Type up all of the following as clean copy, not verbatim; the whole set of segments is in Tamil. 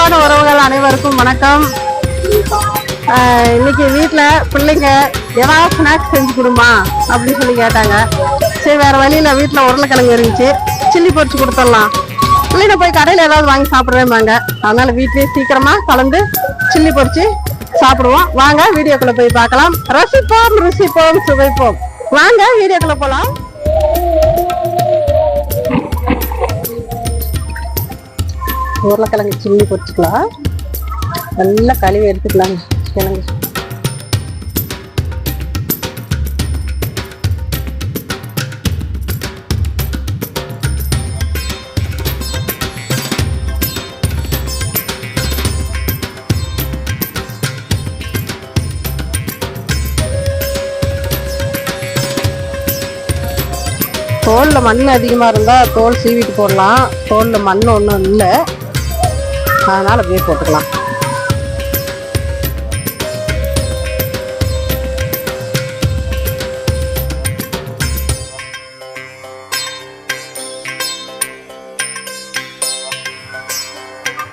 அன்பான உறவுகள் அனைவருக்கும் வணக்கம். இன்னைக்கு வீட்டில் பிள்ளைங்க ஏதாவது ஸ்நாக்ஸ் செஞ்சு கொடுமா அப்படின்னு சொல்லி கேட்டாங்க. சரி, வேற வழியில் வீட்டில் உருளைக்கிழங்கு இருந்துச்சு, சில்லி பொரிச்சு கொடுத்துடலாம். பிள்ளைங்க போய் கடையில் ஏதாவது வாங்கி சாப்பிட்றேம்பாங்க. அதனால வீட்லேயே சீக்கிரமா கலந்து சில்லி பொரிச்சு சாப்பிடுவோம். வாங்க வீடியோக்குள்ள போய் பார்க்கலாம். ரசிப்போம், ருசிப்போம், சுவைப்போம். வாங்க வீடியோக்குள்ள போலாம். உருளைக்கிழங்கு சில்லி பொரிச்சுக்கலாம். நல்லா கழுவி எடுத்துக்கலாங்க கிழங்கு. தோலில் மண் அதிகமாக இருந்தால் தோல் சீவிட்டு போடலாம். தோலில் மண் ஒன்றும் இல்லை, அதனால் அப்படியே போட்டுக்கலாம்.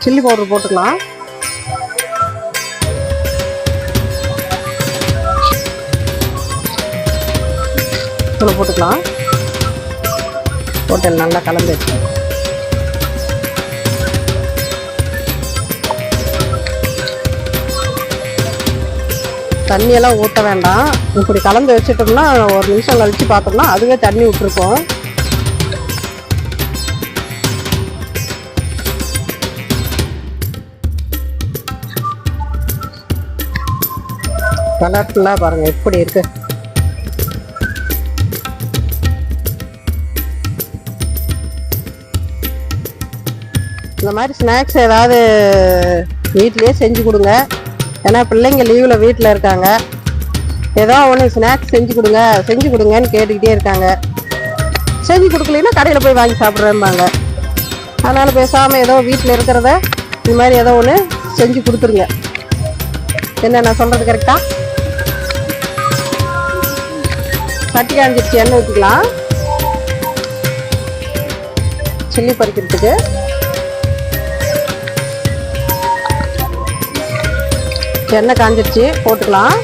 சில்லி பவுடர் போட்டுக்கலாம். போட்டுக்கலாம். போட்டு நல்லா கலந்து வச்சுக்கலாம். தண்ணியெல்லாம் ஊற்ற வேண்டாம். இப்படி கலந்து வச்சுட்டோம்னா ஒரு நிமிஷம் கழிச்சு பார்த்தோம்னா அதுவே தண்ணி விட்டுருக்கோம். கலர்ஃபுல்லாக பாருங்க எப்படி இருக்கு. இந்த மாதிரி ஸ்நாக்ஸ் ஏதாவது வீட்லேயே செஞ்சு கொடுங்க. ஏன்னா பிள்ளைங்க லீவில் வீட்டில் இருக்காங்க. ஏதோ ஒன்று ஸ்நாக்ஸ் செஞ்சு கொடுங்கன்னு கேட்டுக்கிட்டே இருக்காங்க. செஞ்சு கொடுக்கலன்னா கடையில் போய் வாங்கி சாப்பிட்றேம்பாங்க. அதனால் பேசாமல் ஏதோ வீட்டில் இருக்கிறத இந்த மாதிரி ஏதோ ஒன்று செஞ்சு கொடுத்துருங்க. என்ன நான் சொல்கிறது கரெக்டா? சட்டி காஞ்சிருச்சு, எண்ணெய் ஊற்றிக்கலாம். சில்லி பறிக்கிறதுக்கு எண்ணெய் காஞ்சிருச்சு, போட்டுக்கலாம்.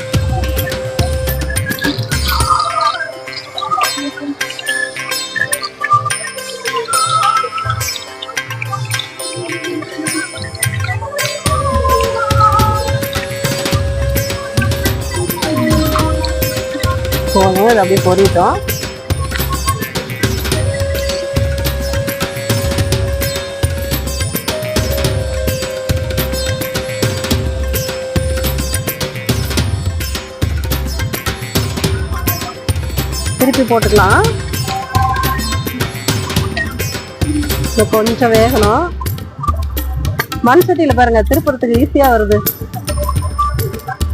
போகணும், இது அப்படியே பொரிட்டோம். திருப்பி போட்டுக்கலாம். கொஞ்சம் வேகணும். மண் சட்டியில் பாருங்க, திருப்புறத்துக்கு ஈஸியா வருது.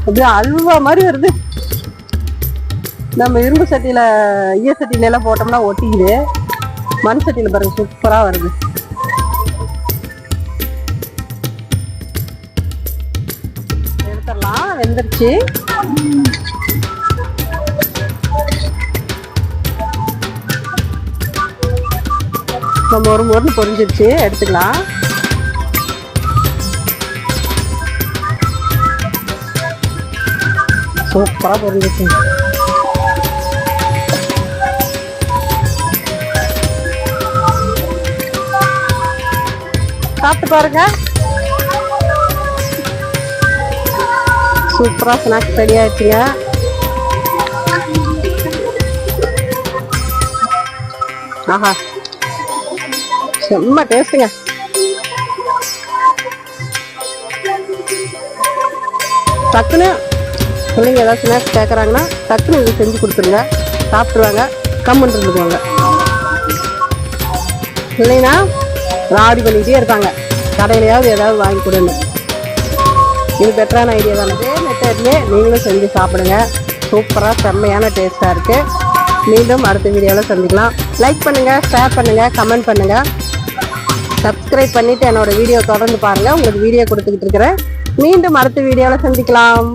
அப்படியே அல்வா மாதிரி வருது. நம்ம இரும்பு சட்டியில ஈய சட்டியில எல்லாம் போட்டோம்னா ஒட்டிக்குது. மண் சட்டியில பாருங்க சூப்பரா வருது. எடுத்துடலாம். வெந்துருச்சு. நம்ம ஒரு முறை பொரிஞ்சிருச்சு, எடுத்துக்கலாம். சூப்பரா பொரிஞ்சிருச்சு. சாப்பிட்டு பாருங்க. சூப்பரா ஸ்நாக்ஸ் ரெடி ஆயிடுச்சுங்க. ஆஹா, செம்ம டேஸ்ட்டுங்க. டக்குன்னு பிள்ளைங்க ஏதாவது ஸ்நாக்ஸ் கேட்குறாங்கன்னா டக்குன்னு இது செஞ்சு கொடுத்துருங்க. சாப்பிட்ருவாங்க, கம்முன்னு இருந்துக்குவாங்க. இல்லைன்னா ராடி பண்ணிக்கிட்டே இருப்பாங்க, கடையிலையாவது ஏதாவது வாங்கி கொடுங்க. இது பெட்டரான ஐடியா தானே. அதே மெத்தட்லேயே நீங்களும் செஞ்சு சாப்பிடுங்க. சூப்பராக செம்மையான டேஸ்ட்டாக இருக்குது. மீண்டும் அடுத்த வீடியோவில் சந்திக்கலாம். லைக் பண்ணுங்கள், ஷேர் பண்ணுங்கள், கமெண்ட் பண்ணுங்கள். சப்ஸ்கிரைப் பண்ணிவிட்டு என்னோடய வீடியோ தொடர்ந்து பாருங்கள். உங்களுக்கு வீடியோ கொடுத்துக்கிட்டு இருக்கிறேன். மீண்டும் அடுத்த வீடியோவில் சந்திக்கலாம்.